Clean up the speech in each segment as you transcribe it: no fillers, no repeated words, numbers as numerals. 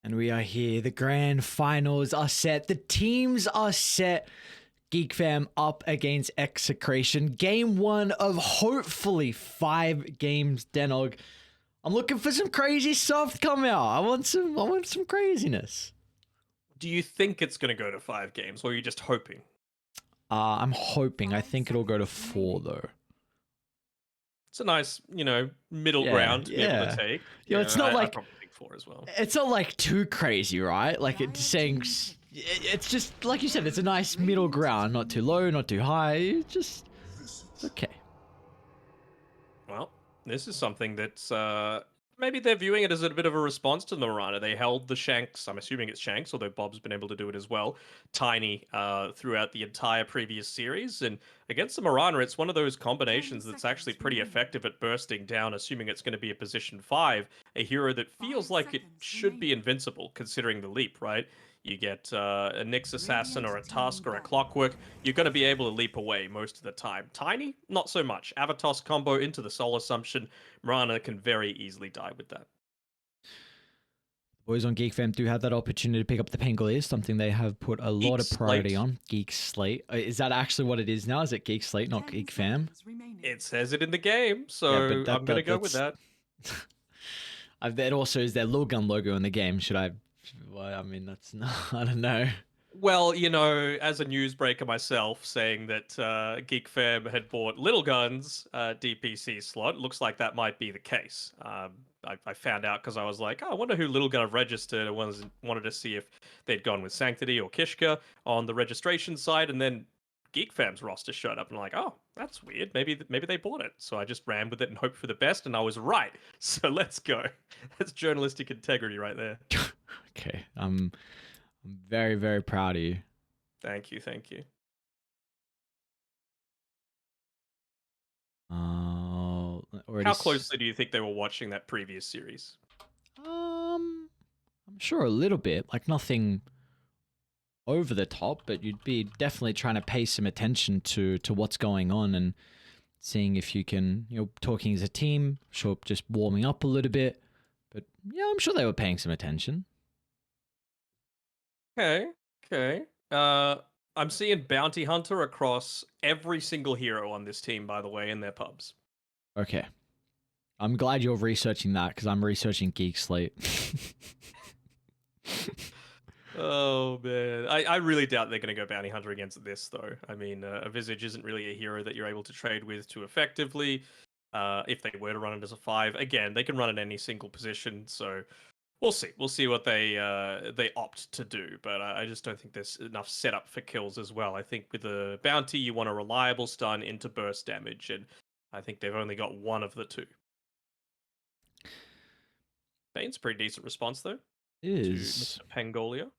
And we are here. The grand finals are set. The teams are set. GeekFam up against Execration. Game one of hopefully 5 games, Danog. I'm looking for some crazy stuff to come out. I want some craziness. Do you think it's going to go to 5 games, or are you just hoping? I'm hoping. I think it'll go to 4 though. It's a nice, middle ground to be able to take. It's not I like probably think 4 as well. it's not like too crazy, right? Like it's saying, it's just like you said. It's a nice middle ground, not too low, not too high. It's okay. Well, this is something that's maybe they're viewing it as a bit of a response to the Marana. They held the Shanks. I'm assuming it's Shanks, although Bob's been able to do it as well. Tiny throughout the entire previous series, and against the Marana, it's one of those combinations that's actually pretty effective at bursting down. Assuming it's going to be a position 5, a hero that feels like it should be invincible considering the leap, right? You get a Nyx Assassin or a Tusk or a Clockwork, you're going to be able to leap away most of the time. Tiny, not so much. Avatos combo into the Soul Assumption, Marana can very easily die with that. Boys on GeekFam do have that opportunity to pick up the Pangolier, something they have put a lot of priority on. Geek Slate. Is that actually what it is now? Is it Geek Slate, not GeekFam? It says it in the game, so yeah, I'm going to go with that. That also is their Lilgun logo in the game. Should I? Well, I mean, that's not. I don't know. Well, as a newsbreaker myself, saying that GeekFam had bought Little Gun's DPC slot, looks like that might be the case. I found out because I was like, oh, I wonder who Little Gun have registered. I wanted to see if they'd gone with Sanctity or Kishka on the registration side, and then GeekFam's roster showed up, and I'm like, oh, that's weird. Maybe they bought it. So I just ran with it and hoped for the best, and I was right. So let's go. That's journalistic integrity right there. Okay, I'm very, very proud of you. Thank you. How closely do you think they were watching that previous series? I'm sure a little bit. Like nothing over the top, but you'd be definitely trying to pay some attention to what's going on and seeing if you can, talking as a team, sure, just warming up a little bit. But yeah, I'm sure they were paying some attention. Okay. I'm seeing Bounty Hunter across every single hero on this team, by the way, in their pubs. Okay. I'm glad you're researching that because I'm researching Geek Slate. Oh, man. I really doubt they're going to go Bounty Hunter against this, though. I mean, a Visage isn't really a hero that you're able to trade with too effectively. If they were to run it as a 5, again, they can run it any single position, so we'll see. We'll see what they opt to do, but I just don't think there's enough setup for kills as well. I think with a bounty, you want a reliable stun into burst damage, and I think they've only got one of the two. Bane's a pretty decent response though. It is. To Mr. Pangolier.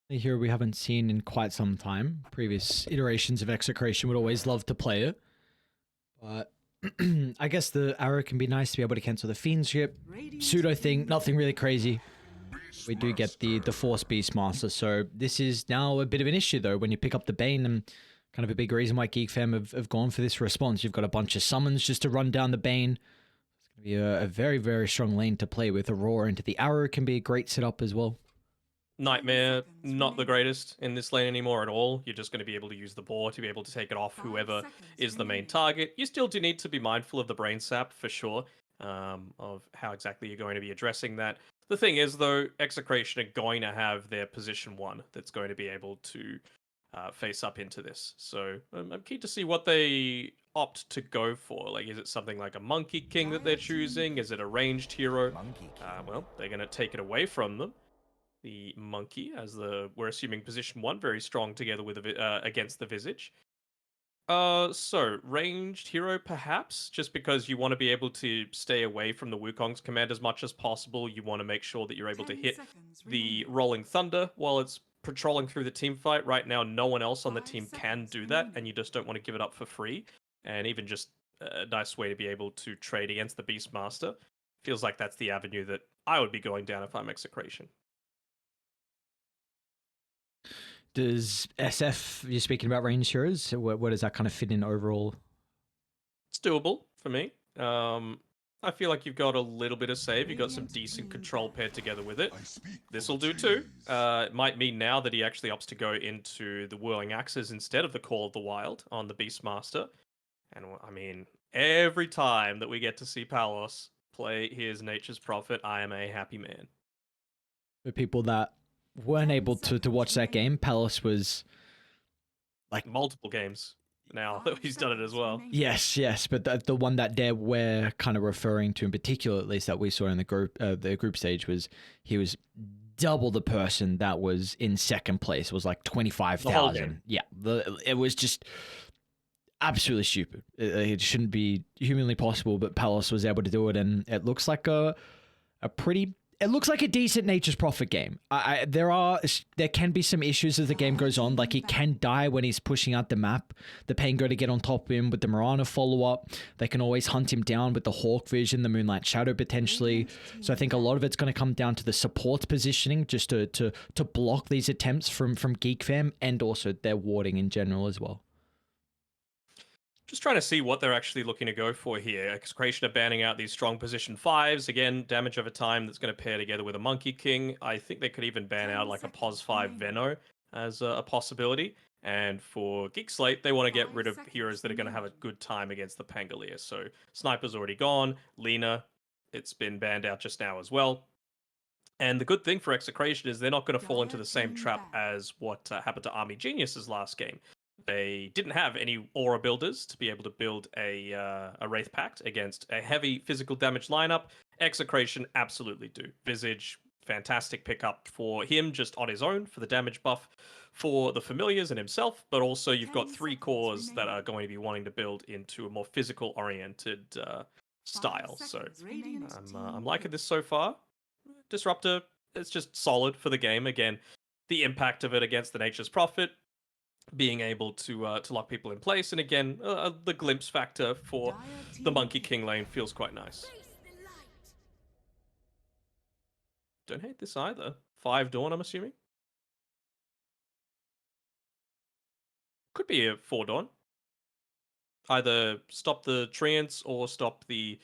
A hero we haven't seen in quite some time. Previous iterations of Execration would always love to play it, but I guess the arrow can be nice to be able to cancel the fiendship pseudo thing. Nothing really crazy. We do get the Force Beastmaster, so this is now a bit of an issue though when you pick up the Bane, and kind of a big reason why GeekFam have gone for this response. You've got a bunch of summons just to run down the Bane. It's going to be a very, very strong lane to play with. Aurora into the arrow can be a great setup as well. Nightmare, not the greatest in this lane anymore at all. You're just going to be able to use the boar to be able to take it off whoever is the main target. You still do need to be mindful of the brain sap for sure, of how exactly you're going to be addressing that. The thing is, though, Execration are going to have their position 1 that's going to be able to face up into this. So I'm keen to see what they opt to go for. Like, is it something like a Monkey King that they're choosing? Is it a ranged hero? Well, they're going to take it away from them. The Monkey, as we're assuming position 1, very strong together with against the Visage. So ranged hero perhaps, just because you want to be able to stay away from the Wukong's command as much as possible. You want to make sure that you're able to hit the Rolling Thunder while it's patrolling through the team fight. Right now, no one else on the team can do that, and you just don't want to give it up for free. And even just a nice way to be able to trade against the Beastmaster. Feels like that's the avenue that I would be going down if I'm Execration. Does SF, you're speaking about range heroes, where does that kind of fit in overall? It's doable for me. I feel like you've got a little bit of save. You've got some decent control paired together with it. This will do too. It might mean now that he actually opts to go into the Whirling Axes instead of the Call of the Wild on the Beastmaster. And I mean, every time that we get to see Palos play his Nature's Prophet, I am a happy man. For people that weren't able to watch that game, Palace was like Multiple games now that he's done it as well. yes, but the one that we're kind of referring to in particular, at least that we saw in the group stage, was he was double the person that was in second place. It was like 25,000. Yeah, it was just absolutely stupid. It shouldn't be humanly possible, but Palace was able to do it, and it looks like a pretty. It looks like a decent Nature's Prophet game. There can be some issues as the game goes on. Like he can die when he's pushing out the map. The Pango to get on top of him with the Mirana follow-up. They can always hunt him down with the Hawk Vision, the Moonlight Shadow potentially. So I think a lot of it's going to come down to the support positioning just to block these attempts from GeekFam and also their warding in general as well. Just trying to see what they're actually looking to go for here. Execration are banning out these strong position 5s. Again, damage over time that's going to pair together with a Monkey King. I think they could even ban out like a Pos 5 Veno as a possibility. And for Geek Slate, they want to get rid of heroes that are going to have a good time against the Pangolier. So Sniper's already gone. Lena, it's been banned out just now as well. And the good thing for Execration is they're not going to fall into the same trap as what happened to Army Genius's last game. They didn't have any aura builders to be able to build a Wraith Pact against a heavy physical damage lineup. Execration absolutely do. Visage, fantastic pickup for him just on his own for the damage buff for the familiars and himself, but also you've got 3 cores that are going to be wanting to build into a more physical oriented style. So I'm liking this so far. Disruptor, it's just solid for the game. Again, the impact of it against the Nature's Prophet, being able to lock people in place, and again, the glimpse factor for the Monkey King lane feels quite nice. Don't hate this either. 5 Dawn, I'm assuming. Could be a 4 Dawn. Either stop the Treants or stop the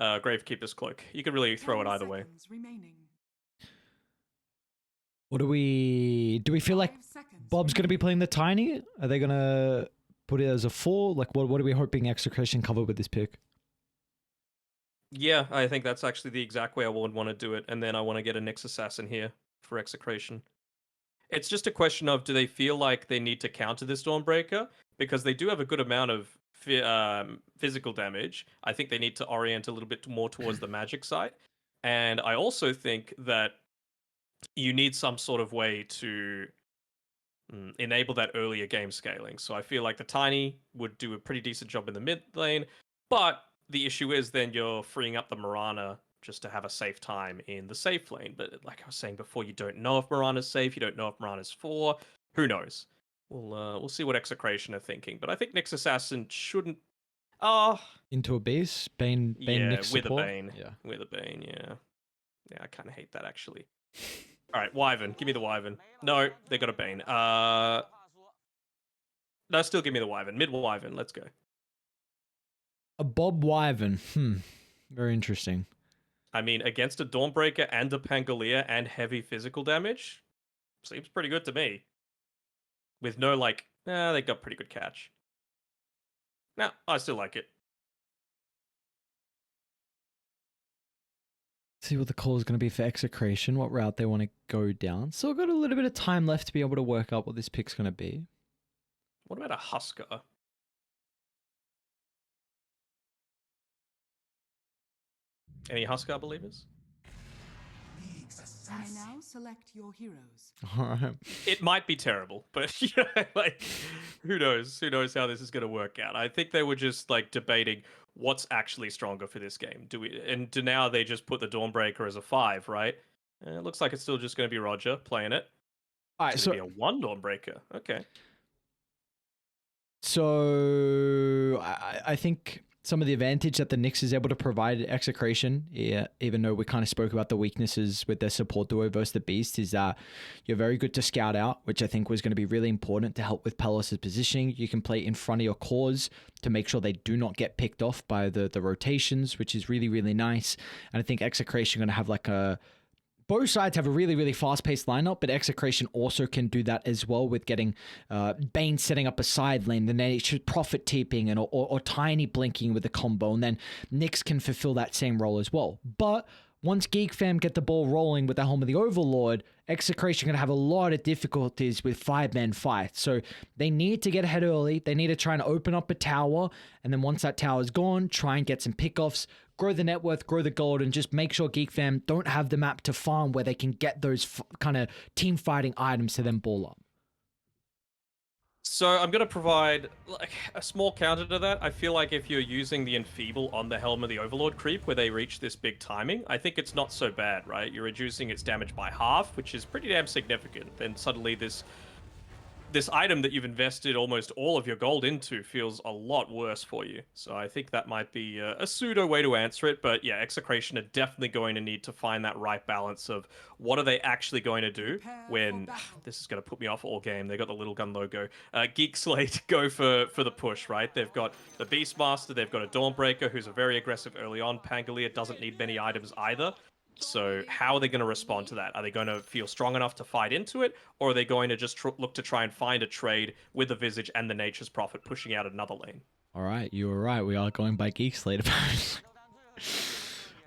Gravekeeper's Cloak. You could really throw it either way. What do we feel like Bob's going to be playing the Tiny? Are they going to put it as a 4? Like, what are we hoping Execration cover with this pick? Yeah, I think that's actually the exact way I would want to do it, and then I want to get a Nyx Assassin here for Execration. It's just a question of, do they feel like they need to counter this Dawnbreaker? Because they do have a good amount of physical damage. I think they need to orient a little bit more towards the magic side. And I also think that you need some sort of way to enable that earlier game scaling. So I feel like the Tiny would do a pretty decent job in the mid lane, but the issue is then you're freeing up the Mirana just to have a safe time in the safe lane. But like I was saying before, you don't know if Mirana's safe, you don't know if Mirana's 4. Who knows? We'll see what Execration are thinking. But I think Nyx Assassin shouldn't. Into a base, Bane yeah, Nyx with support? a Bane. Yeah, with a Bane. Yeah, I kind of hate that actually. All right, Wyvern. Give me the Wyvern. No, they got a Bane. No, still give me the Wyvern. Mid Wyvern. Let's go. A Bob Wyvern. Very interesting. I mean, against a Dawnbreaker and a Pangolier and heavy physical damage, seems pretty good to me. With no, like, they got pretty good catch. Nah, I still like it. See what the call is going to be for Execration, what route they want to go down. Still got a little bit of time left to be able to work out what this pick's going to be. What about a Husker? Any Husker believers? Now select your heroes. All right. It might be terrible, but like, who knows? Who knows how this is going to work out? I think they were just like debating what's actually stronger for this game. Do now they just put the Dawnbreaker as a 5, right? It looks like it's still just going to be Roger playing it. All right, so be a 1 Dawnbreaker. Okay. So I think some of the advantage that the Nyx is able to provide Execration, even though we kind of spoke about the weaknesses with their support duo versus the Beast, is that you're very good to scout out, which I think was going to be really important to help with Pelos' positioning. You can play in front of your cores to make sure they do not get picked off by the rotations, which is really, really nice. And I think Execration going to have like a... Both sides have a really, really fast-paced lineup, but Execration also can do that as well with getting Bane setting up a side lane, then they should profit TPing and or Tiny blinking with the combo, and then Nyx can fulfill that same role as well. But once GeekFam get the ball rolling with the Helm of the Overlord, Execration are going to have a lot of difficulties with 5-man fights. So they need to get ahead early. They need to try and open up a tower, and then once that tower is gone, try and get some pickoffs, grow the net worth, grow the gold, and just make sure GeekFam don't have the map to farm where they can get those kind of team fighting items to then ball up. So I'm going to provide like a small counter to that. I feel like if you're using the Enfeeble on the Helm of the Overlord creep where they reach this big timing, I think it's not so bad, right? You're reducing its damage by half, which is pretty damn significant. Then suddenly this item that you've invested almost all of your gold into feels a lot worse for you. So I think that might be a pseudo way to answer it. But yeah, Execration are definitely going to need to find that right balance of what are they actually going to do when... This is going to put me off all game. They got the little gun logo. Geek Slate go for the push, right? They've got the Beastmaster. They've got a Dawnbreaker who's a very aggressive early on. Pangolier doesn't need many items either. So how are they going to respond to that? Are they going to feel strong enough to fight into it? Or are they going to just look to try and find a trade with the Visage and the Nature's Prophet pushing out another lane? All right, you were right. We are going by Geek Slate.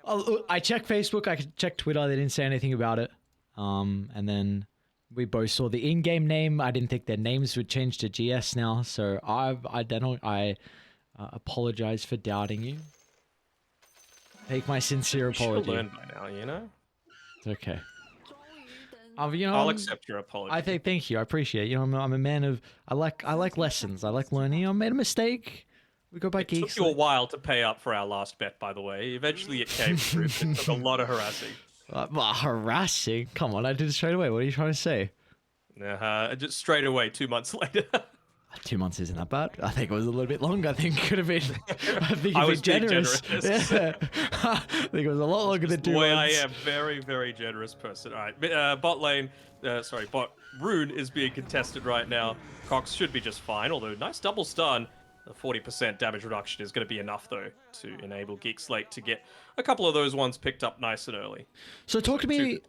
I checked Facebook. I checked Twitter. They didn't say anything about it. And then we both saw the in-game name. I didn't think their names would change to GS now. So I apologize for doubting you. Take my sincere apology. You should have learned by now, you know? It's okay. I'll accept your apology. I think, thank you. I appreciate it. You know, I'm a man of, I like lessons. I like learning. I made a mistake. We go by Geeks. It took you a while to pay up for our last bet, by the way. Eventually it came through. It took a lot of harassing. Harassing? Come on, I did it straight away. What are you trying to say? Just straight away, 2 months later. 2 months isn't that bad. I think it was a little bit longer. I think it could have been. I think I was generous. Yeah. I think it was a lot longer than 2 months. The way I am, very, very generous person. All right, bot lane. Bot Rune is being contested right now. Cox should be just fine. Although nice double stun. The 40% damage reduction is going to be enough though to enable Geek Slate to get a couple of those ones picked up nice and early. So talk to me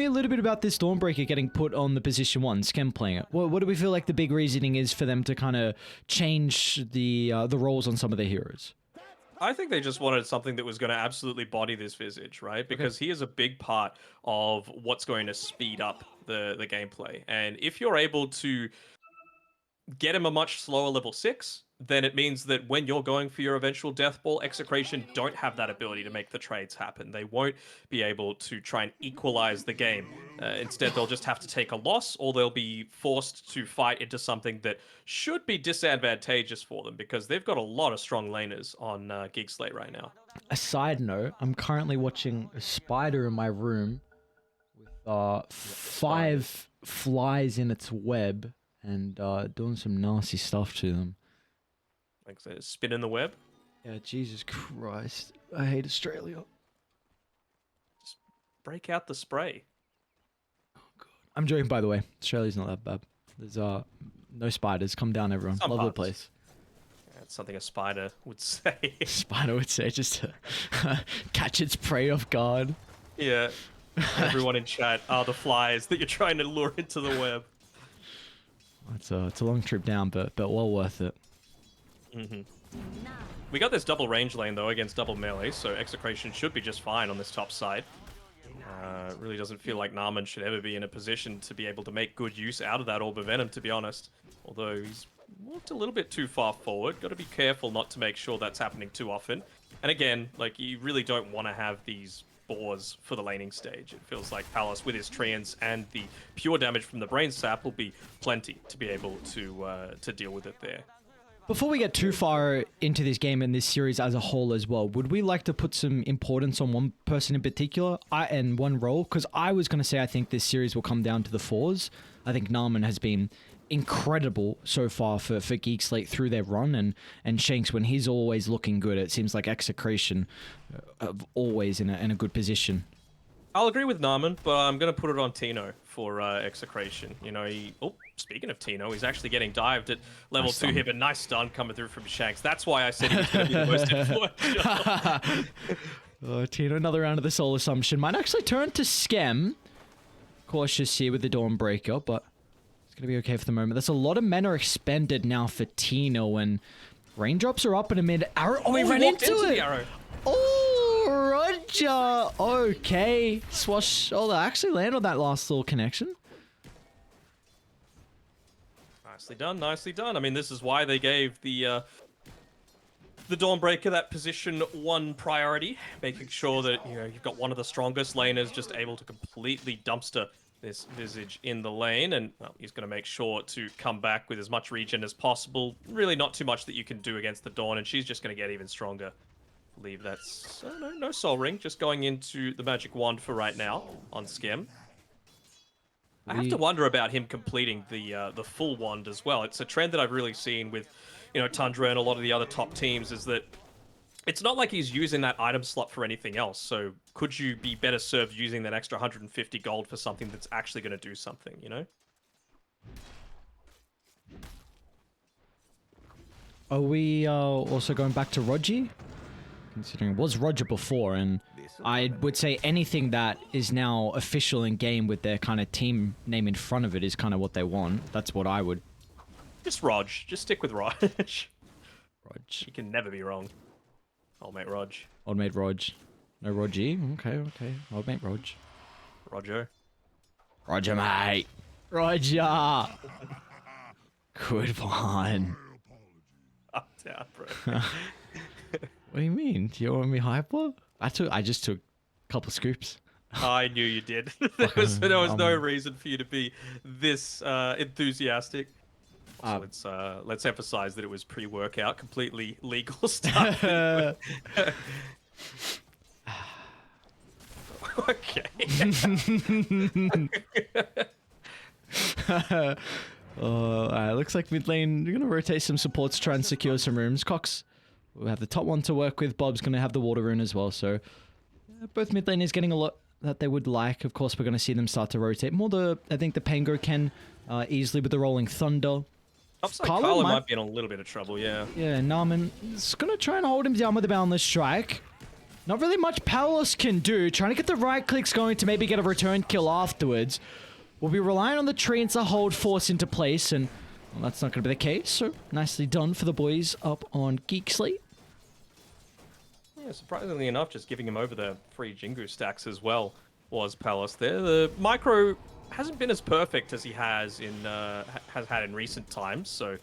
a little bit about this Dawnbreaker getting put on the position 1, Schem playing it. What do we feel like the big reasoning is for them to kind of change the roles on some of their heroes? I think they just wanted something that was going to absolutely body this Visage, right? Because he is a big part of what's going to speed up the gameplay. And if you're able to get him a much slower level 6, then it means that when you're going for your eventual death ball, Execration don't have that ability to make the trades happen. They won't be able to try and equalize the game. Instead, they'll just have to take a loss, or they'll be forced to fight into something that should be disadvantageous for them, because they've got a lot of strong laners on Geek Slate right now. A side note, I'm currently watching a spider in my room with 5 flies in its web and doing some nasty stuff to them. Like spin in the web? Yeah, Jesus Christ. I hate Australia. Just break out the spray. Oh, God. I'm joking, by the way. Australia's not that bad. There's no spiders. Come down, everyone. Some Love the parts. place. Yeah, it's something a spider would say. Spider would say just to catch its prey off guard. Yeah. Everyone in chat are the flies that you're trying to lure into the web. It's a long trip down, but well worth it. Mm-hmm. We got this double range lane though against double melee, so Execration should be just fine on this top side. Really doesn't feel like Narman should ever be in a position to be able to make good use out of that Orb of Venom, to be honest. Although he's walked a little bit too far forward. Got to be careful not to make sure that's happening too often. And again, like, you really don't want to have these boars for the laning stage. It feels like Palos with his treants and the pure damage from the Brain Sap will be plenty to be able to deal with it there. Before we get too far into this game and this series as a whole as well, would we like to put some importance on one person in particular and one role? Because I was going to say I think this series will come down to the fours. I think Narman has been incredible so far for Geek Slate through their run, and Shanks when he's always looking good. It seems like Execration always in a good position. I'll agree with Narman, but I'm going to put it on Tino for Execration. You know, speaking of Tino, he's actually getting dived at level 2 here, but nice stun coming through from Shanks. That's why I said he was going to be the most influential. Tino, another round of the Soul Assumption. Might actually turn to Schem. Cautious here with the Dawnbreaker, but it's going to be okay for the moment. There's a lot of mana expended now for Tino, and raindrops are up in a mid arrow. Oh, he ran into it! The arrow. Oh, Roger. Okay. Swash. Oh, they actually land on that last little connection. Nicely done, nicely done. I mean, this is why they gave the Dawnbreaker that position 1 priority, making sure that, you know, you've got one of the strongest laners just able to completely dumpster this Visage in the lane, and well, he's going to make sure to come back with as much regen as possible. Really not too much that you can do against the Dawn, and she's just going to get even stronger. I believe that's no Soul Ring, just going into the Magic Wand for right now on Schem. I have to wonder about him completing the full wand as well. It's a trend that I've really seen with, you know, Tundra and a lot of the other top teams, is that it's not like he's using that item slot for anything else. So could you be better served using that extra 150 gold for something that's actually going to do something, you know? Are we also going back to Roger? Considering it was Roger before, and I would say anything that is now official in game with their kind of team name in front of it is kind of what they want. That's what I would. Just Rog. Just stick with Rog. Rog. You can never be wrong. Old mate Rog. Old mate Rog. No Roger? Okay. Old mate Rog. Roger. Roger, mate. Roger. Good one. Up, down, bro. What do you mean? Do you want me hyper? I just took a couple scoops. I knew you did. there was no reason for you to be this enthusiastic. Also, let's emphasize that it was pre-workout, completely legal stuff. Okay. Looks like mid lane, you're going to rotate some supports to try and secure some rooms. Cox will have the top one to work with. Bob's going to have the water rune as well. So both mid lane is getting a lot that they would like. Of course, we're going to see them start to rotate. I think the Pango can easily with the Rolling Thunder. Carlo might be in a little bit of trouble, yeah. Yeah, Narman is going to try and hold him down with the Boundless Strike. Not really much Palos can do. Trying to get the right clicks going to maybe get a return kill afterwards. We'll be relying on the treants to hold Force into place, and well, that's not going to be the case. So nicely done for the boys up on Geek Slate. Yeah, surprisingly enough, just giving him over the free Jingu stacks as well was Palos there. The micro hasn't been as perfect as he has had in recent times, so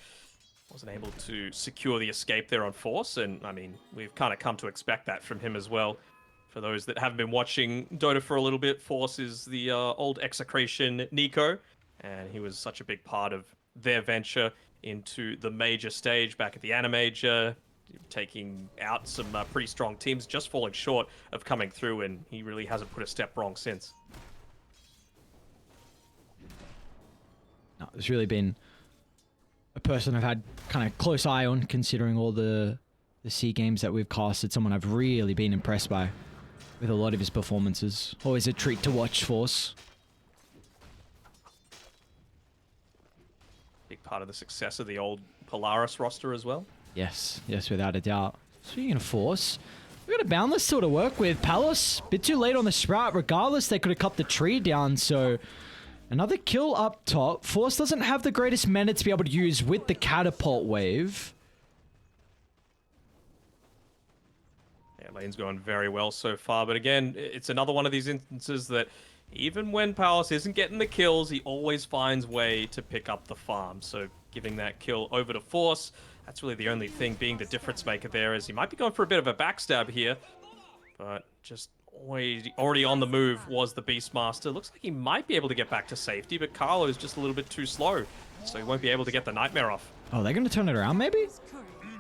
wasn't able to secure the escape there on Force, and I mean, we've kind of come to expect that from him as well. For those that haven't been watching Dota for a little bit, Force is the old Execration Nico, and he was such a big part of their venture into the major stage back at the Animajor, taking out some pretty strong teams, just falling short of coming through, and he really hasn't put a step wrong since. No, it's really been a person I've had kind of close eye on, considering all the C games that we've casted. Someone I've really been impressed by with a lot of his performances. Always a treat to watch, Force. Big part of the success of the old Polaris roster as well. Yes, without a doubt. Speaking of Force, we've got a Boundless still to work with. Palos, a bit too late on the Sprout. Regardless, they could have cut the tree down, so another kill up top. Force doesn't have the greatest mana to be able to use with the Catapult Wave. Yeah, lane's going very well so far, but again, it's another one of these instances that even when Palos isn't getting the kills, he always finds way to pick up the farm. So giving that kill over to Force, that's really the only thing being the difference maker there, is he might be going for a bit of a backstab here, but just already on the move was the Beastmaster. Looks like he might be able to get back to safety, but Carlo's just a little bit too slow, so he won't be able to get the Nightmare off. Oh, they're going to turn it around, maybe?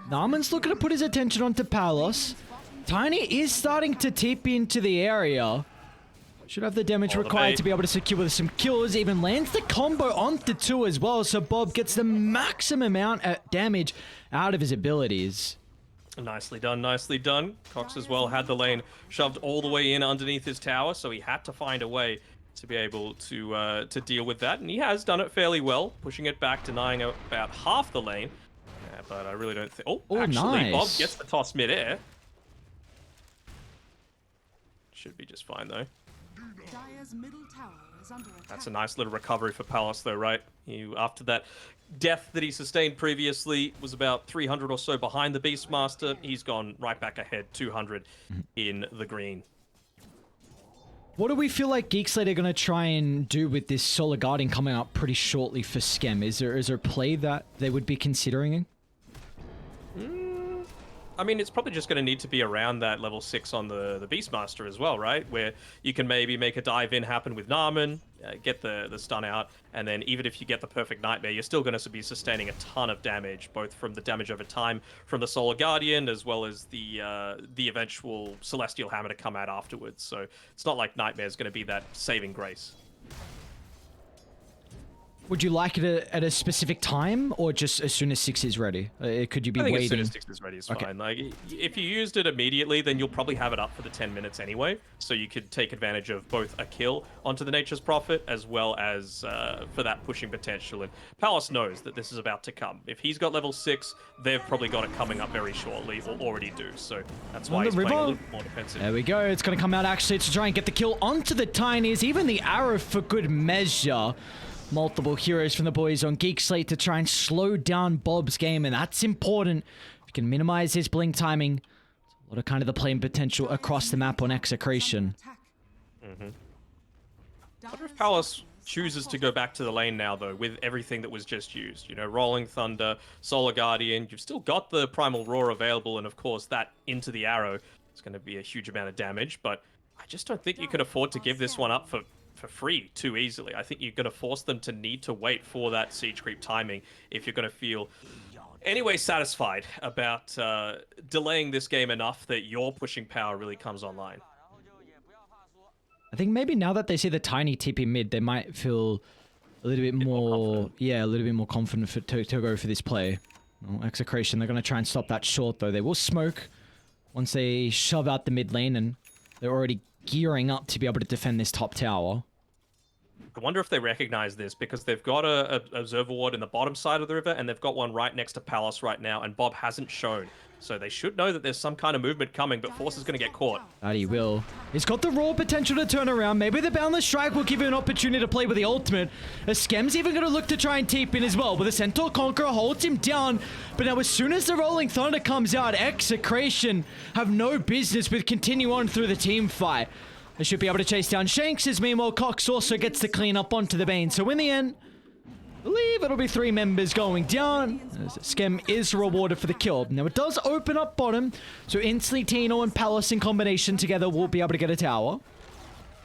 Narman's looking to put his attention onto Palos. Tiny is starting to TP into the area. Should have the damage Oh, the required bait. to be able to secure some kills. Even lands the combo onto 2 as well. So Bob gets the maximum amount of damage out of his abilities. Nicely done, nicely done. Cox as well had the lane shoved all the way in underneath his tower, so he had to find a way to be able to deal with that, and he has done it fairly well, pushing it back, denying about half the lane. But I really don't think... Oh, Oh, actually, Bob nice. gets the toss mid-air. Should be just fine, though. Dire's middle tower is under attack. That's a nice little recovery for Palace, though, right? After that death that he sustained previously, was about 300 or so behind the Beastmaster. He's gone right back ahead, 200 in the green. What do we feel like GeekFam are going to try and do with this Solar Guardian coming up pretty shortly for Schem? Is there a play that they would be considering? I mean, it's probably just going to need to be around that level 6 on the Beastmaster as well, right? Where you can maybe make a dive in happen with Narman, get the stun out, and then even if you get the perfect Nightmare, you're still going to be sustaining a ton of damage, both from the damage over time from the Solar Guardian, as well as the eventual Celestial Hammer to come out afterwards. So it's not like Nightmare is going to be that saving grace. Would you like it at a specific time, or just as soon as 6 is ready? Could you be I think waiting? as soon as 6 is ready is Okay. fine. Like, if you used it immediately, then you'll probably have it up for the 10 minutes anyway. So you could take advantage of both a kill onto the Nature's Prophet, as well as for that pushing potential. And Palace knows that this is about to come. If he's got level 6, they've probably got it coming up very shortly, or already do. So that's why On the he's playing a river. little bit more defensive. There we go. It's going to come out actually to try and get the kill onto the Tinies. Even the arrow for good measure. Multiple heroes from the boys on Geek Slate to try and slow down Bob's game, and that's important. If you can minimize his blink timing, it's a lot of kind of the playing potential across the map on Execration. I wonder if Palace chooses to go back to the lane now, though, with everything that was just used. You know, Rolling Thunder, Solar Guardian. You've still got the Primal Roar available, and of course, that into the arrow is going to be a huge amount of damage. But I just don't think you can afford to give this one up for free too easily. I think you're going to force them to need to wait for that siege creep timing if you're going to feel anyway satisfied about delaying this game enough that your pushing power really comes online. I think maybe now that they see the Tiny TP mid, they might feel a little bit more, yeah, a little bit more confident to go for this play. Well, Execration, they're going to try and stop that short, though. They will smoke once they shove out the mid lane, and they're already gearing up to be able to defend this top tower. I wonder if they recognize this, because they've got a observer ward in the bottom side of the river, and they've got one right next to Palace right now, and Bob hasn't shown. So they should know that there's some kind of movement coming, but Force is going to get caught. That he will. He's got the raw potential to turn around. Maybe the Boundless Strike will give him an opportunity to play with the ultimate. Skem's even going to look to try and TP in as well, but the Centaur Conqueror holds him down. But now as soon as the Rolling Thunder comes out, Execration have no business with continue on through the team fight. They should be able to chase down Shanks, as meanwhile Cox also gets to clean up onto the Bane. So in the end, I believe it'll be 3 members going down, as Schem is rewarded for the kill. Now it does open up bottom, so instantly Tino and Palace in combination together will be able to get a tower.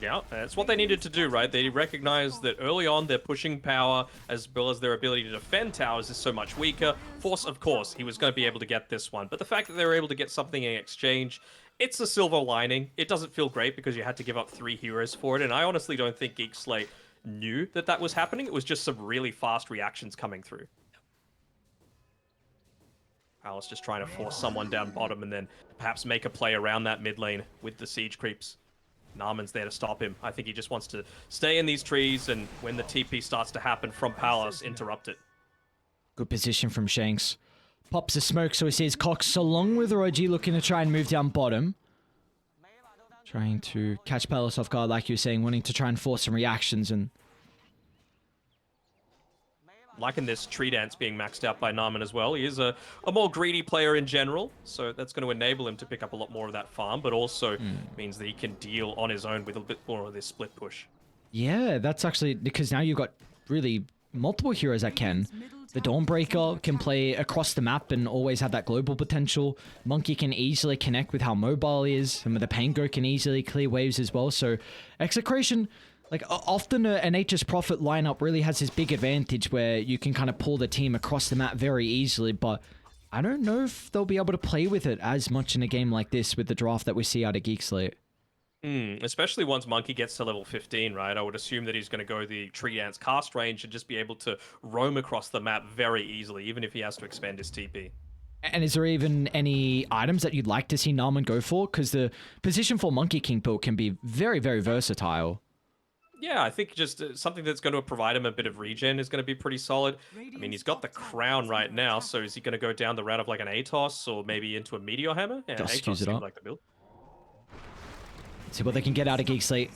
Yeah, that's what they needed to do, right? They recognized that early on their pushing power, as well as their ability to defend towers, is so much weaker. Force, of course, he was going to be able to get this one, but the fact that they were able to get something in exchange, it's a silver lining. It doesn't feel great because you had to give up 3 heroes for it, and I honestly don't think Geek Slate knew that that was happening. It was just some really fast reactions coming through. Palace just trying to force someone down bottom and then perhaps make a play around that mid lane with the siege creeps. Narman's there to stop him. I think he just wants to stay in these trees, and when the TP starts to happen from Palace, interrupt it. Good position from Shanks. Pops the smoke, so he sees Cox along with Roji looking to try and move down bottom. Trying to catch Palace off guard, like you were saying, wanting to try and force some reactions. And liking this tree dance being maxed out by Narman as well. He is a more greedy player in general, so that's going to enable him to pick up a lot more of that farm, but also means that he can deal on his own with a bit more of this split push. yeah, that's actually because now you've got really multiple heroes that can. The Dawnbreaker can play across the map and always have that global potential. Monkey can easily connect with how mobile he is, and the Pango can easily clear waves as well. So Execration, like often a Nature's Prophet lineup really has this big advantage where you can kind of pull the team across the map very easily, but I don't know if they'll be able to play with it as much in a game like this with the draft that we see out of Geek Slate. Especially once Monkey gets to level 15, right? I would assume that he's going to go the Tree Dance cast range and just be able to roam across the map very easily, even if he has to expend his TP. And is there even any items that you'd like to see Narman go for? Because the position for Monkey King build can be very, very versatile. Yeah, I think just something that's going to provide him a bit of regen is going to be pretty solid. I mean, he's got the crown right now, so is he going to go down the route of like an Atos or maybe into a Meteor Hammer? Yeah, Just Atos use it seems up. like the build. See what they can get out of Geek Slate.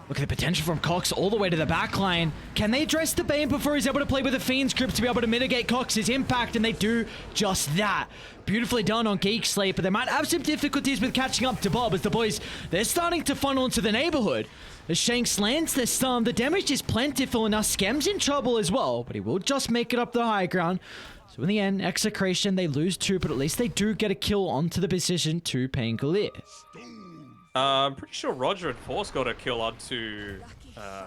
Look at the potential from Cox all the way to the back line. Can they address the Bane before he's able to play with the Fiend's Crypt to be able to mitigate Cox's impact? And they do just that. Beautifully done on Geek Slate, but they might have some difficulties with catching up to Bob as the boys, they're starting to funnel into the neighborhood. As Shanks lands this storm, the damage is plentiful and now Skem's in trouble as well, but he will just make it up the high ground. So in the end, Execration, they lose 2, but at least they do get a kill onto the position to Pangolier. I'm pretty sure Roger and Force got a kill onto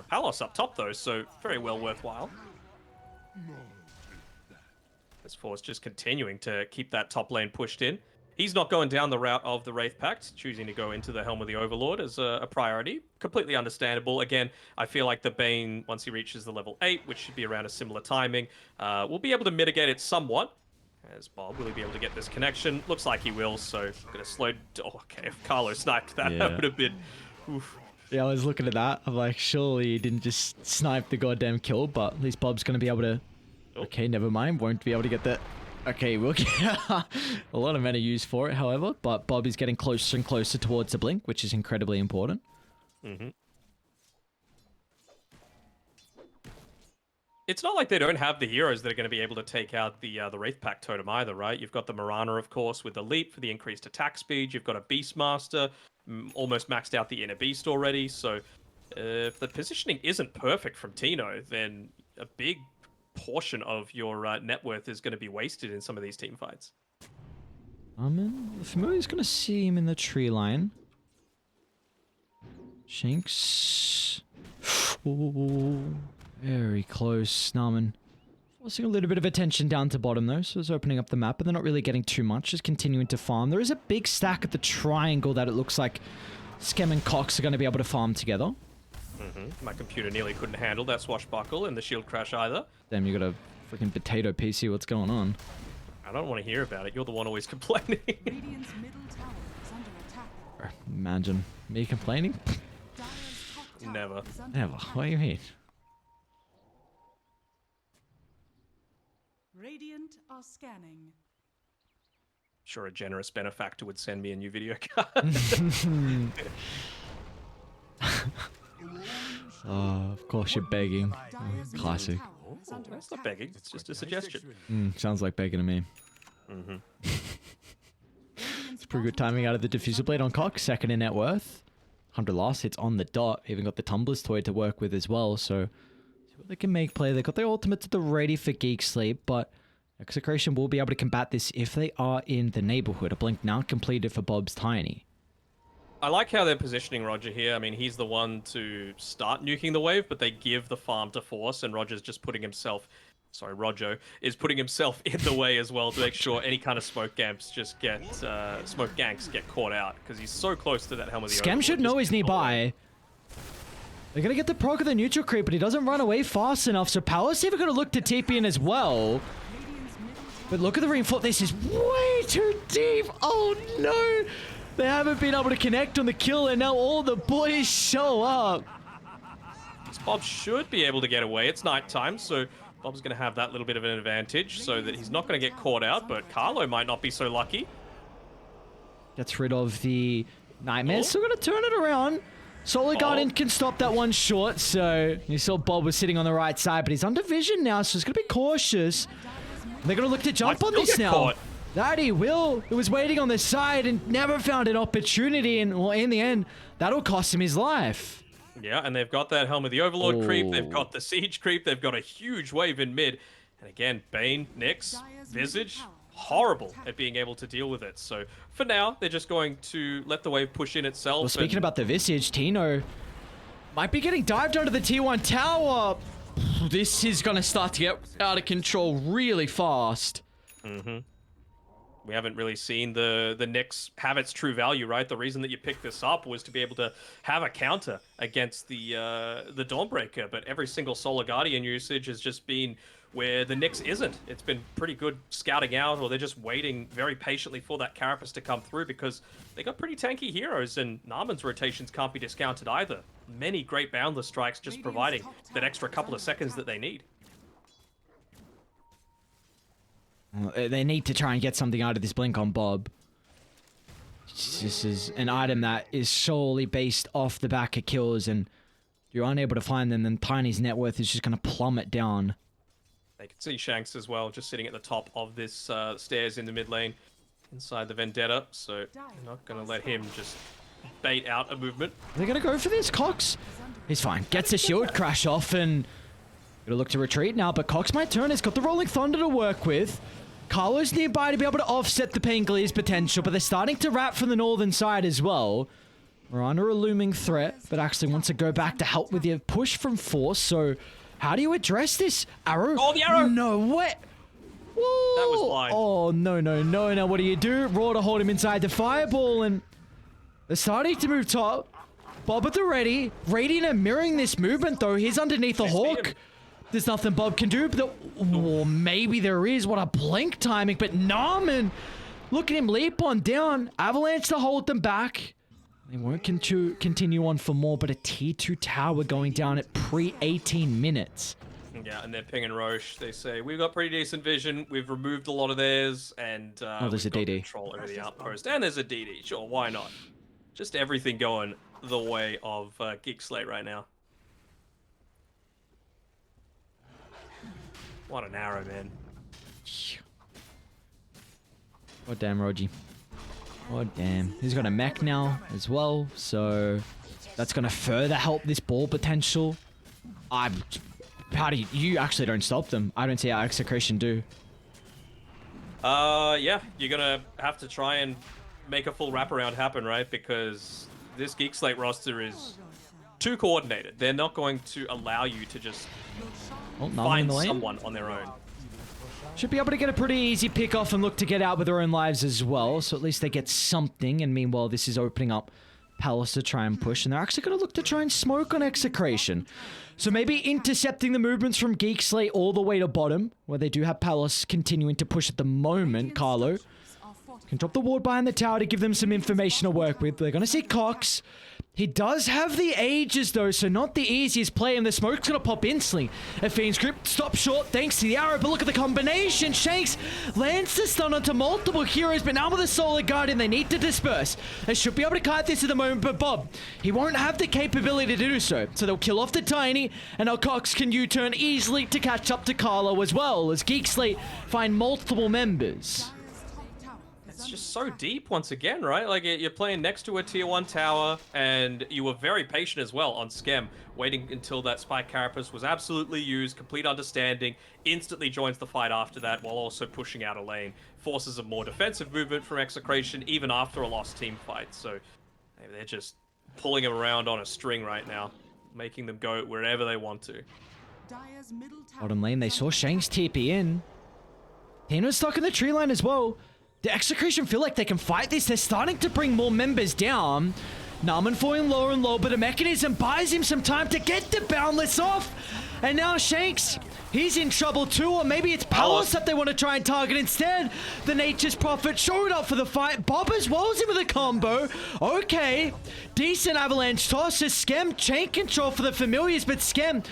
Palos up top though, so very well worthwhile. As Force just continuing to keep that top lane pushed in. He's not going down the route of the Wraith Pact, choosing to go into the Helm of the Overlord as a priority. Completely understandable. Again, I feel like the Bane, once he reaches the level 8, which should be around a similar timing, will be able to mitigate it somewhat. As Bob, will he be able to get this connection? Looks like he will, so gonna slow... Oh, okay, if Carlo sniped that, that would have been... Oof. Yeah, I was looking at that. I'm like, surely he didn't just snipe the goddamn kill, but at least Bob's going to be able to... Oh. Okay, never mind. Won't be able to get that. Okay, we'll get a lot of mana used for it, however, but Bob is getting closer and closer towards the blink, which is incredibly important. It's not like they don't have the heroes that are going to be able to take out the Wraith Pact totem either, right? You've got the Mirana, of course, with the Leap for the increased attack speed. You've got a Beastmaster, almost maxed out the Inner Beast already. So if the positioning isn't perfect from Tino, then a big portion of your net worth is going to be wasted in some of these team fights. The Familiar's going to see him in the tree line. Shanks. Ooh. Very close. Narman forcing a little bit of attention down to bottom though, so it's opening up the map, but they're not really getting too much, just continuing to farm. There is a big stack at the triangle that it looks like Skem and Cox are going to be able to farm together. My computer nearly couldn't handle that swashbuckle and the shield crash either. Damn, you got a freaking potato PC, what's going on? I don't want to hear about it, you're the one always complaining. Radiant's middle tower is under attack. Imagine me complaining? Dire's top tower Never. is under Never. attack. What do you mean? Radiant are scanning. Sure, a generous benefactor would send me a new video card. Of course you're begging. Dire's middle Classic. tower is under That's not attack. begging, it's just a suggestion. Sounds like begging to me. It's pretty good timing out of the Diffuser Blade on Cox, second in net worth. 100 loss, it's on the dot. Even got the Tumbler's Toy to work with as well, so see what they can make play. They got their ultimates at the ready for Geek Sleep, but Execration will be able to combat this if they are in the neighborhood. A blink now completed for Bob's Tiny. I like how they're positioning Roger here. I mean, he's the one to start nuking the wave, but they give the farm to Force, and Roger's just putting himself... Sorry, Rojo is putting himself in the way as well to make sure any kind of smoke ganks just get... smoke ganks get caught out, because he's so close to that Helm of the Skem Overlord, should just know he's nearby. They're going to get the proc of the neutral creep, but he doesn't run away fast enough, so Power's even going to look to TP in as well. Radiant's middle tower But look at the reinforce. This is way too deep. Oh no! They haven't been able to connect on the kill, and now all the boys show up. Bob should be able to get away. It's nighttime, so Bob's going to have that little bit of an advantage so that he's not going to get caught out, but Carlo might not be so lucky. Gets rid of the nightmares. Still going to turn it around. Solar Garden can stop that one short, so you saw Bob was sitting on the right side, but he's under vision now, so he's going to be cautious. They're going to look to jump Might on still this get now. caught. That he will. He was waiting on the side and never found an opportunity, and well, in the end, that'll cost him his life. Yeah, and they've got that Helm of the Overlord creep, they've Oh. got the Siege creep, they've got a huge wave in mid. And again, Bane, Nyx, Visage, horrible at being able to deal with it. So for now, they're just going to let the wave push in itself. Well, speaking about the Visage, Tino might be getting dived under the T1 tower. This is going to start to get out of control really fast. We haven't really seen the Nyx have its true value, right? The reason that you picked this up was to be able to have a counter against the Dawnbreaker, but every single Solar Guardian usage has just been where the Nyx isn't. It's been pretty good scouting out, or they're just waiting very patiently for that Carapace to come through because they got pretty tanky heroes, and Narman's rotations can't be discounted either. Many great Boundless strikes just providing that extra couple of seconds that they need. They need to try and get something out of this blink on Bob. This is an item that is solely based off the back of kills, and if you're unable to find them, then Tiny's net worth is just going to plummet down. They can see Shanks as well, just sitting at the top of this stairs in the mid lane, inside the Vendetta, so they're not going to let him just bait out a movement. Are they going to go for this? Cox? He's fine. Gets a shield crash off, and gonna look to retreat now, but Cox might turn. He's got the Rolling Thunder to work with. Carlo's nearby to be able to offset the Pangleer's potential, but they're starting to wrap from the northern side as well. We're under a looming threat, but actually wants to go back to help with the push from Force, so how do you address this? Arrow? Oh, the arrow! No way! Whoa. That was blind. Oh, no. Now what do? Raw to hold him inside the Fireball, and they're starting to move top. Bob at the ready. Radiant are mirroring this movement, though. He's underneath the Hawk. There's nothing Bob can do, but maybe there is. What a blink timing, but Narman, look at him leap on down. Avalanche to hold them back. They won't continue on for more, but a T2 tower going down at pre-18 minutes. Yeah, and they're pinging Roche. They say, we've got pretty decent vision. We've removed a lot of theirs, and there's we've a got DD. control over the outpost. And there's a DD. Sure, why not? Just everything going the way of Geek Slate right now. What an arrow, man. Oh, damn, Rogi. Oh, damn. He's got a mech now as well, so that's going to further help this ball potential. How do you actually don't stop them? I don't see how Execration do. Yeah, you're gonna have to try and make a full wraparound happen, right? Because this Geek Slate roster is too coordinated. They're not going to allow you to just find someone on their own. Should be able to get a pretty easy pick off and look to get out with their own lives as well. So at least they get something. And meanwhile, this is opening up Palace to try and push. And they're actually going to look to try and smoke on Execration. So maybe intercepting the movements from Geek Slate all the way to bottom, where they do have Palace continuing to push at the moment. Carlo can drop the ward behind the tower to give them some information to work with. They're going to see Cox. He does have the ages though, so not the easiest play, and the smoke's gonna pop instantly. A Fiend's Grip stops short thanks to the arrow, but look at the combination. Shanks lands the stun onto multiple heroes, but now with the Solar Guardian, they need to disperse. They should be able to kite this at the moment, but Bob, he won't have the capability to do so. So they'll kill off the Tiny, and now Cox can U-turn easily to catch up to Carlo as well, as Geek Slate find multiple members. It's just so deep once again, right? Like, you're playing next to a tier 1 tower, and you were very patient as well on Skem, waiting until that Spike Carapace was absolutely used, complete understanding, instantly joins the fight after that, while also pushing out a lane. Forces a more defensive movement from Execration, even after a lost team fight. So, they're just pulling them around on a string right now, making them go wherever they want to. Bottom lane, they saw Shanks TP in. Tino's stuck in the tree line as well. The Execration feel like they can fight this. They're starting to bring more members down. Narman falling lower and lower, but a mechanism buys him some time to get the Boundless off. And now Shanks, he's in trouble too, or maybe it's Palace that they want to try and target instead. The Nature's Prophet showed up for the fight. Bob as well as him with a combo. Okay, decent avalanche tosses. Skem chain control for the Familiars, but Skem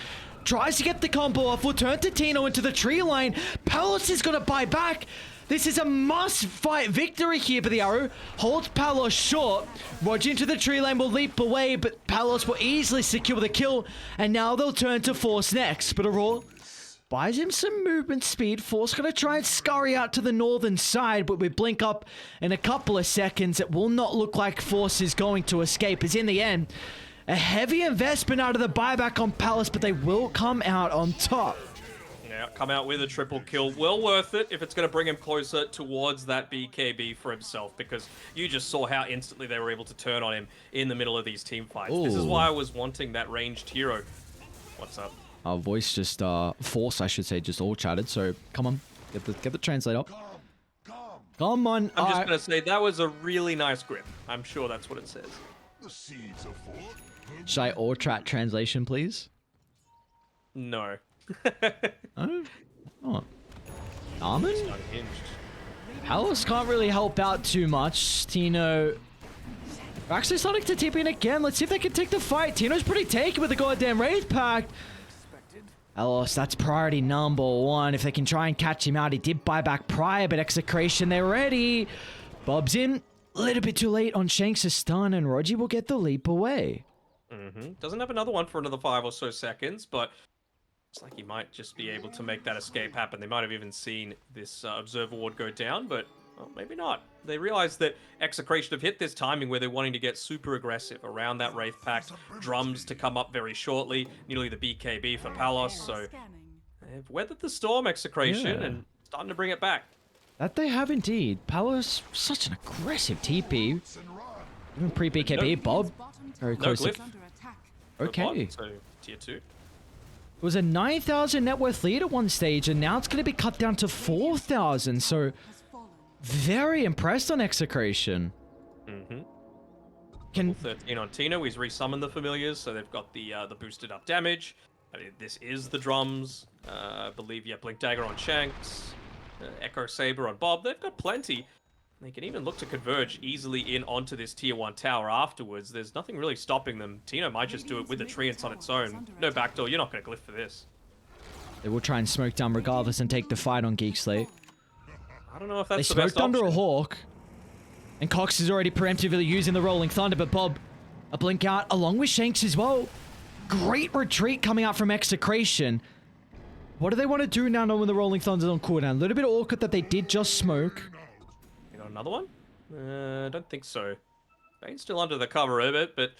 tries to get the combo off. Will turn to Tino into the tree line. Palace is going to buy back. This is a must-fight victory here for the Arrow. Holds Palos short. Roger into the tree lane will leap away, but Palos will easily secure the kill. And now they'll turn to Force next. But Aurora buys him some movement speed. Force going to try and scurry out to the northern side, but we blink up in a couple of seconds. It will not look like Force is going to escape, as in the end, a heavy investment out of the buyback on Palace, but they will come out on top. Yeah, come out with a triple kill. Well worth it if it's going to bring him closer towards that BKB for himself, because you just saw how instantly they were able to turn on him in the middle of these team fights. This is why I was wanting that ranged hero. What's up? Our voice just, Force, I should say, just all chatted, so come on, get the translate up. Come on. I'm just gonna say that was a really nice grip. I'm sure that's what it says. The seeds of thought. Should I all track translation, please? No. Oh. Oh. Armin? Unhinged. Palace can't really help out too much. Tino actually starting to TP in again. Let's see if they can take the fight. Tino's pretty taken with the goddamn Wraith Pact. Elos, that's priority number one. If they can try and catch him out, he did buy back prior, but Execration, they're ready. Bob's in. A little bit too late on Shanks' stun, and Rogi will get the leap away. Doesn't have another one for another 5 or so seconds, but it's like he might just be able to make that escape happen. They might have even seen this Observer Ward go down, but well, maybe not. They realized that Execration have hit this timing where they're wanting to get super aggressive around that Wraith Pact. Drums to come up very shortly, nearly the BKB for Palos, so they've weathered the storm, Execration, and starting to bring it back. That they have indeed. Palos, such an aggressive TP. Even pre-BKB, Bob, very close. glyph. Okay. So, tier 2. It was a 9,000 net worth lead at one stage, and now it's going to be cut down to 4,000. So, very impressed on Execration. Can 13 on Tino. He's resummoned the familiars, so they've got the boosted up damage. I mean, this is the drums. I believe, yeah, Blink Dagger on Shanks, Echo Saber on Bob. They've got plenty. They can even look to converge easily in onto this tier 1 tower afterwards. There's nothing really stopping them. Tino might just do it with the Treants on its own. No backdoor. You're not going to glyph for this. They will try and smoke down regardless and take the fight on Geek Slate. I don't know if that's They the best smoked under option. a Hawk. And Cox is already preemptively using the Rolling Thunder, but Bob, a blink out along with Shanks as well. Great retreat coming out from Execration. What do they want to do now knowing the Rolling Thunder's on cooldown? A little bit awkward that they did just smoke. You got another one? I don't think so. Bane's still under the cover of it, but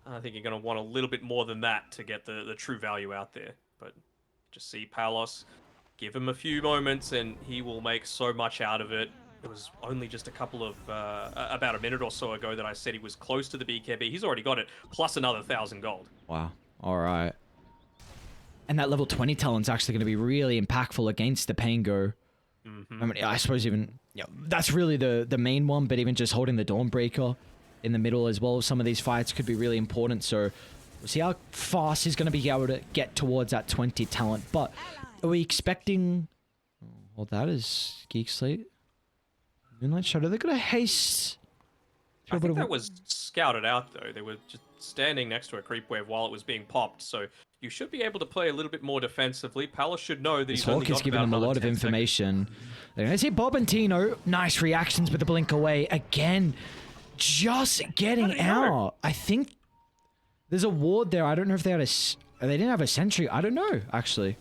I think you're going to want a little bit more than that to get the true value out there. But just see Palos, give him a few moments, and he will make so much out of it. It was only just a couple of, about a minute or so ago that I said he was close to the BKB. He's already got it, plus another 1,000 gold. Wow. All right. And that level 20 talent's actually going to be really impactful against the Pango. I mean, I suppose even, that's really the main one, but even just holding the Dawnbreaker in the middle as well, some of these fights could be really important. So we'll see how fast he's going to be able to get towards that 20 talent. But are we expecting... Well, that is Geek Slate. Moonlight Shadow, they're going to haste... I think that was scouted out, though. They were just standing next to a creep wave while it was being popped, so you should be able to play a little bit more defensively. Palos should know that This he's only Hawk is got giving about them a another lot of 10 information. They're going to see Bob and Tino. Nice reactions with the blink away. Again, just getting out. I think there's a ward there. I don't know if they had they didn't have a sentry. I don't know, actually.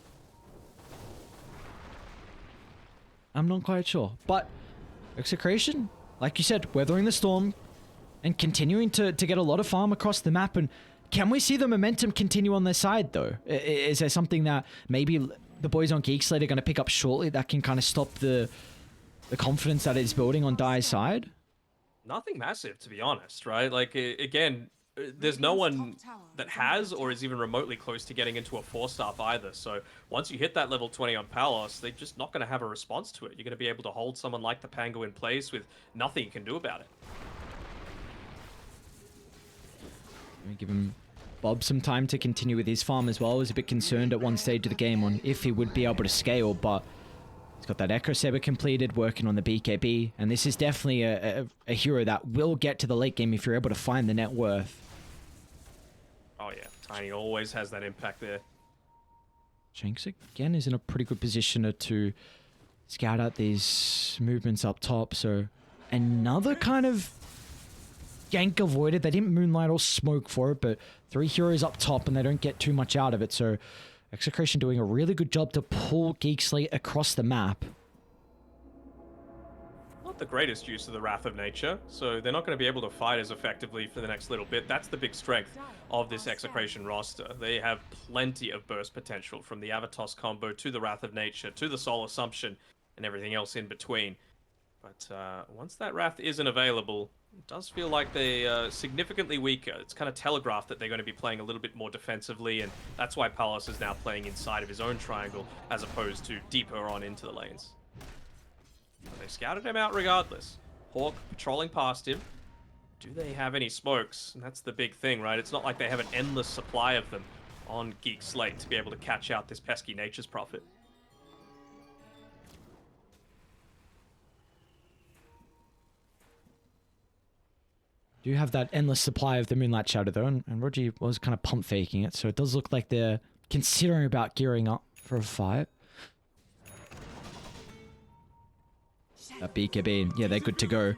I'm not quite sure. But Execration, like you said, weathering the storm and continuing to get a lot of farm across the map. And can we see the momentum continue on their side, though? Is there something that maybe the boys on Geek Slate are going to pick up shortly that can kind of stop the confidence that is building on Dai's side? Nothing massive, to be honest, right? Like, again, there's no one that has or is even remotely close to getting into a 4-star either. So once you hit that level 20 on Palos, they're just not going to have a response to it. You're going to be able to hold someone like the Pango in place with nothing you can do about it. Give him Bob some time to continue with his farm as well. I was a bit concerned at one stage of the game on if he would be able to scale, but he's got that Echo Saber completed, working on the BKB, and this is definitely a hero that will get to the late game if you're able to find the net worth. Oh yeah, Tiny always has that impact there. Shanks again is in a pretty good position to scout out these movements up top, so another kind of gank avoided. They didn't moonlight or smoke for it, but 3 heroes up top and they don't get too much out of it. So Execration doing a really good job to pull Geek Slate across the map. Not the greatest use of the Wrath of Nature, so they're not going to be able to fight as effectively for the next little bit. That's the big strength of this Execration roster. They have plenty of burst potential, from the Avatos combo to the Wrath of Nature to the Soul Assumption and everything else in between. But once that Wrath isn't available, it does feel like they're significantly weaker. It's kind of telegraphed that they're going to be playing a little bit more defensively, and that's why Palos is now playing inside of his own triangle as opposed to deeper on into the lanes. They scouted him out regardless. Hawk patrolling past him. Do they have any smokes? And that's the big thing, right? It's not like they have an endless supply of them on Geek Slate to be able to catch out this pesky Nature's Prophet. Do you have that endless supply of the Moonlight Shadow though, and Roger was kind of pump faking it, so it does look like they're considering about gearing up for a fight. That BKB, yeah, they're good to go.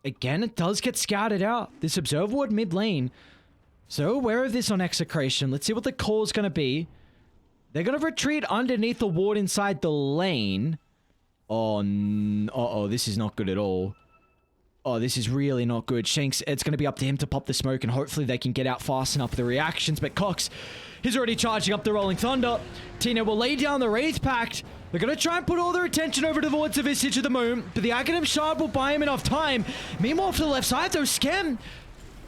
Again, it does get scouted out. This Observer Ward mid lane. So aware of this on Execration. Let's see what the call is going to be. They're going to retreat underneath the ward inside the lane. Oh, uh-oh, this is not good at all. Oh, this is really not good. Shanks, it's going to be up to him to pop the smoke, and hopefully they can get out fast enough with the reactions. But Cox, he's already charging up the Rolling Thunder. Tina will lay down the Wraith Pact. They're going to try and put all their attention over towards the Visage at the moment, but the Aghanim Shard will buy him enough time. Meanwhile, to the left side, though, Scam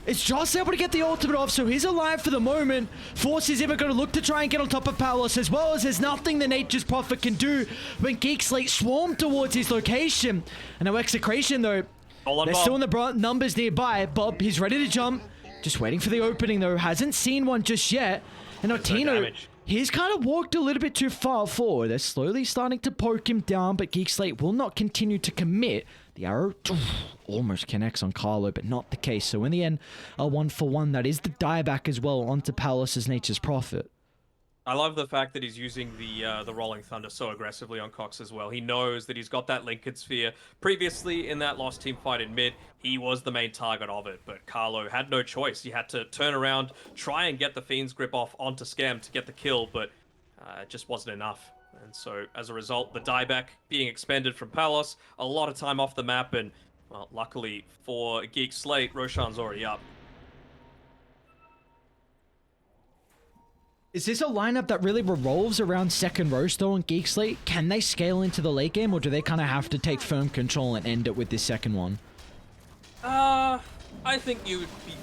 is just able to get the ultimate off, so he's alive for the moment. Force is even going to look to try and get on top of Palace, as well as there's nothing the Nature's Prophet can do when Geek Slate swarm towards his location. And now Execration, though, they're still in the numbers nearby. Bob, he's ready to jump. Just waiting for the opening, though. Hasn't seen one just yet. And now Tino, he's kind of walked a little bit too far forward. They're slowly starting to poke him down, but Geek Slate will not continue to commit. The arrow almost connects on Carlo, but not the case. So in the end, a 1-for-1. That is the dieback as well onto Palace's Nature's Prophet. I love the fact that he's using the Rolling Thunder so aggressively on Cox as well. He knows that he's got that Lincoln Sphere. Previously, in that lost team fight in mid, he was the main target of it, but Carlo had no choice. He had to turn around, try and get the Fiend's Grip off onto Scam to get the kill, but it just wasn't enough. And so, as a result, the dieback being expended from Palos, a lot of time off the map, and, well, luckily for Geek Slate, Roshan's already up. Is this a lineup that really revolves around second roast though on Geek Slate? Can they scale into the late game, or do they kind of have to take firm control and end it with this second one? I think you would be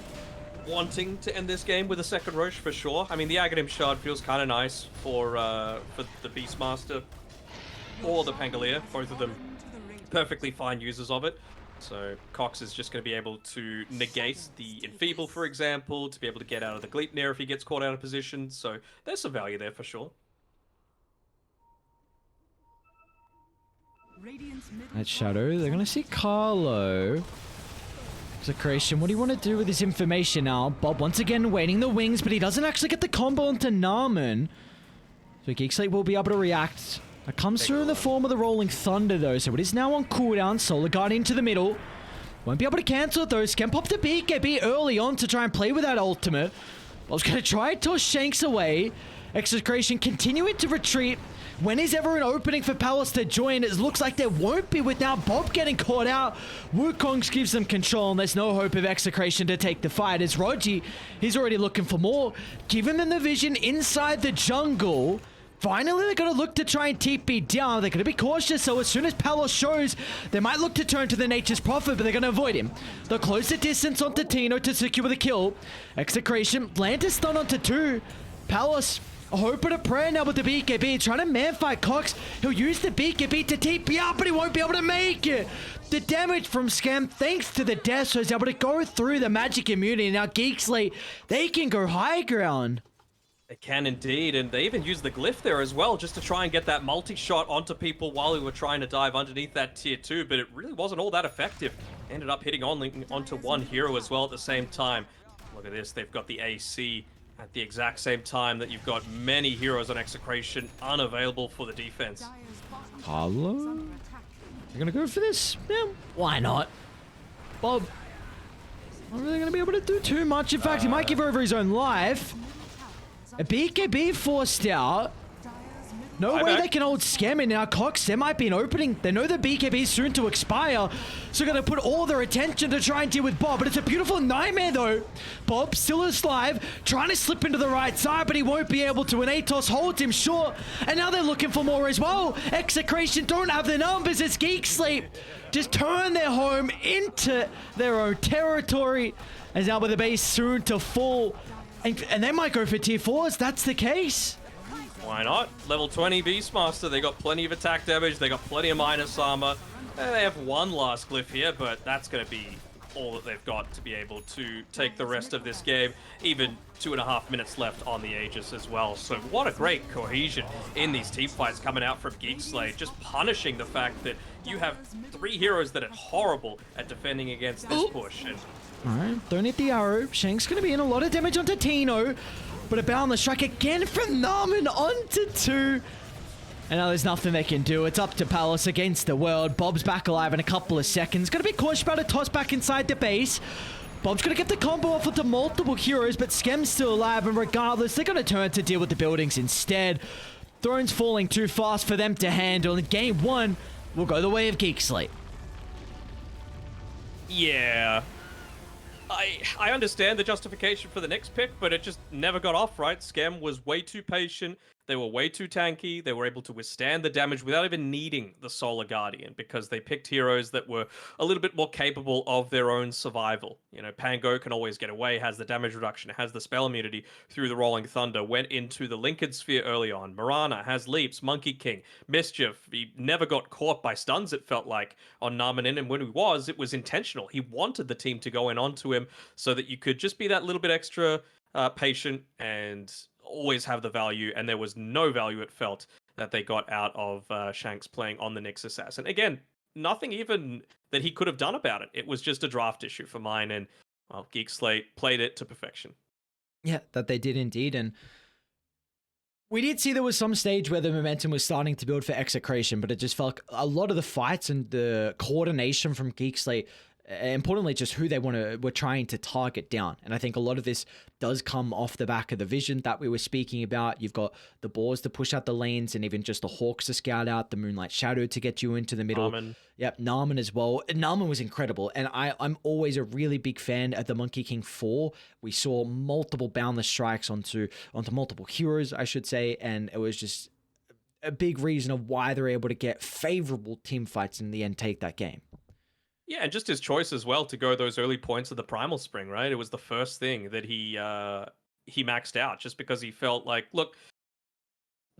wanting to end this game with a second Roche for sure. I mean, the Aghanim Shard feels kind of nice for the Beastmaster or the Pangolier. Both of them perfectly fine users of it. So Cox is just going to be able to negate the Enfeeble, for example, to be able to get out of the Gleipnir if he gets caught out of position. So there's some value there for sure. At Shadow, they're going to see Carlo. Execration, what do you want to do with this information now? Bob once again waiting the wings, but he doesn't actually get the combo onto Narman. So Geek Slate will be able to react. It comes through in the form of the Rolling Thunder, though, so it is now on cooldown. Solar Guard into the middle. Won't be able to cancel it, though. Scam popped the BKB early on to try and play with that ultimate. Bob's going to try and toss Shanks away. Execration continuing to retreat. When is ever an opening for Palace to join? It looks like there won't be with now Bob getting caught out. Wukongs gives them control, and there's no hope of Execration to take the fight. As Rogi, he's already looking for more. Giving them the vision inside the jungle. Finally, they're going to look to try and TP down. They're going to be cautious, so as soon as Palos shows, they might look to turn to the Nature's Prophet, but they're going to avoid him. They'll close the distance onto Tino to secure the kill. Execration, land is stun onto 2. Palos, hoping to pray now with the BKB, trying to man-fight Cox. He'll use the BKB to TP out, but he won't be able to make it. The damage from Scam, thanks to the death, so he's able to go through the magic immunity. Now Geek Slate, they can go high ground. They can indeed, and they even use the glyph there as well, just to try and get that multi-shot onto people while we were trying to dive underneath that tier 2, but it really wasn't all that effective. Ended up hitting onto one hero as well at the same time. Look at this, they've got the AC at the exact same time that you've got many heroes on Execration unavailable for the defense. Carlo? You're gonna go for this? Yeah, why not? Bob, not really gonna be able to do too much. In fact, he might give over his own life. A BKB forced out. No way they can hold Scam in now. Cox, there might be an opening. They know the BKB is soon to expire, so they're going to put all their attention to try and deal with Bob. But it's a beautiful nightmare, though. Bob still is alive, trying to slip into the right side, but he won't be able to. And Atos holds him short, and now they're looking for more as well. Execration don't have the numbers. It's Geek Sleep. Just turn their home into their own territory. As now with the base soon to fall. And they might go for tier 4s. That's the case. Why not? Level 20 Beastmaster, they got plenty of attack damage, they got plenty of minus armor. They have one last glyph here, but that's going to be all that they've got to be able to take the rest of this game. Even 2.5 minutes left on the Aegis as well. So what a great cohesion in these team fights coming out from Geekslate, just punishing the fact that you have 3 heroes that are horrible at defending against this push. And Alright, don't hit the arrow. Shank's going to be in a lot of damage onto Tino. But a boundless strike again from Narman onto 2. And now there's nothing they can do. It's up to Palace against the world. Bob's back alive in a couple of seconds. Gonna be cautious about a toss back inside the base. Bob's gonna get the combo off onto multiple heroes, but Skem's still alive, and regardless, they're gonna turn to deal with the buildings instead. Throne's falling too fast for them to handle, and game 1 will go the way of Geekslate. yeah, I understand the justification for the next pick, but it just never got off, right? Skem was way too patient. They were way too tanky. They were able to withstand the damage without even needing the Solar Guardian because they picked heroes that were a little bit more capable of their own survival. You know, Pango can always get away, has the damage reduction, has the spell immunity through the Rolling Thunder, went into the Linked Sphere early on. Mirana has leaps, Monkey King, Mischief. He never got caught by stuns, it felt like, on Namanin, and when he was, it was intentional. He wanted the team to go in onto him so that you could just be that little bit extra patient and always have the value, and there was no value, it felt, that they got out of Shanks playing on the Nyx Assassin. Again, nothing even that he could have done about it. It was just a draft issue for mine, and well, Geek Slate played it to perfection. Yeah, that they did indeed, and we did see there was some stage where the momentum was starting to build for Execration, but it just felt a lot of the fights and the coordination from Geek Slate, importantly, just who they were trying to target down. And I think a lot of this does come off the back of the vision that we were speaking about. You've got the Boars to push out the lanes, and even just the Hawks to scout out, the Moonlight Shadow to get you into the middle. Narman. Yep, Narman as well. Narman was incredible, and I'm always a really big fan of the Monkey King 4. We saw multiple boundless strikes onto multiple heroes, I should say, and it was just a big reason of why they're able to get favorable team fights in the end, take that game. Yeah, and just his choice as well to go those early points of the Primal Spring, right? It was the first thing that he maxed out just because he felt like, look,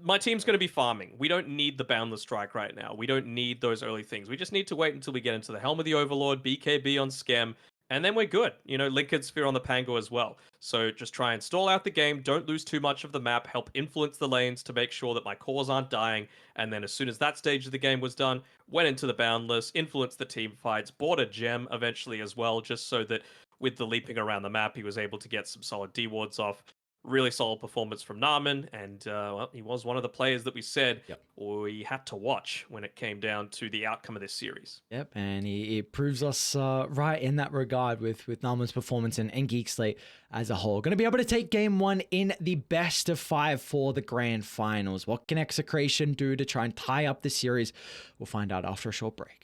my team's going to be farming. We don't need the Boundless Strike right now. We don't need those early things. We just need to wait until we get into the Helm of the Overlord, BKB on Skem, and then we're good. You know, Linked Sphere on the Pango as well. So just try and stall out the game. Don't lose too much of the map. Help influence the lanes to make sure that my cores aren't dying. And then as soon as that stage of the game was done, went into the Boundless, influenced the team fights, bought a gem eventually as well, just so that with the leaping around the map, he was able to get some solid D-wards off. Really solid performance from Narman, and well, he was one of the players that we said we had to watch when it came down to the outcome of this series. Yep, and he proves us right in that regard with Narman's performance and Geek Slate as a whole. Going to be able to take game 1 in the best of 5 for the grand finals. What can Execration do to try and tie up the series? We'll find out after a short break.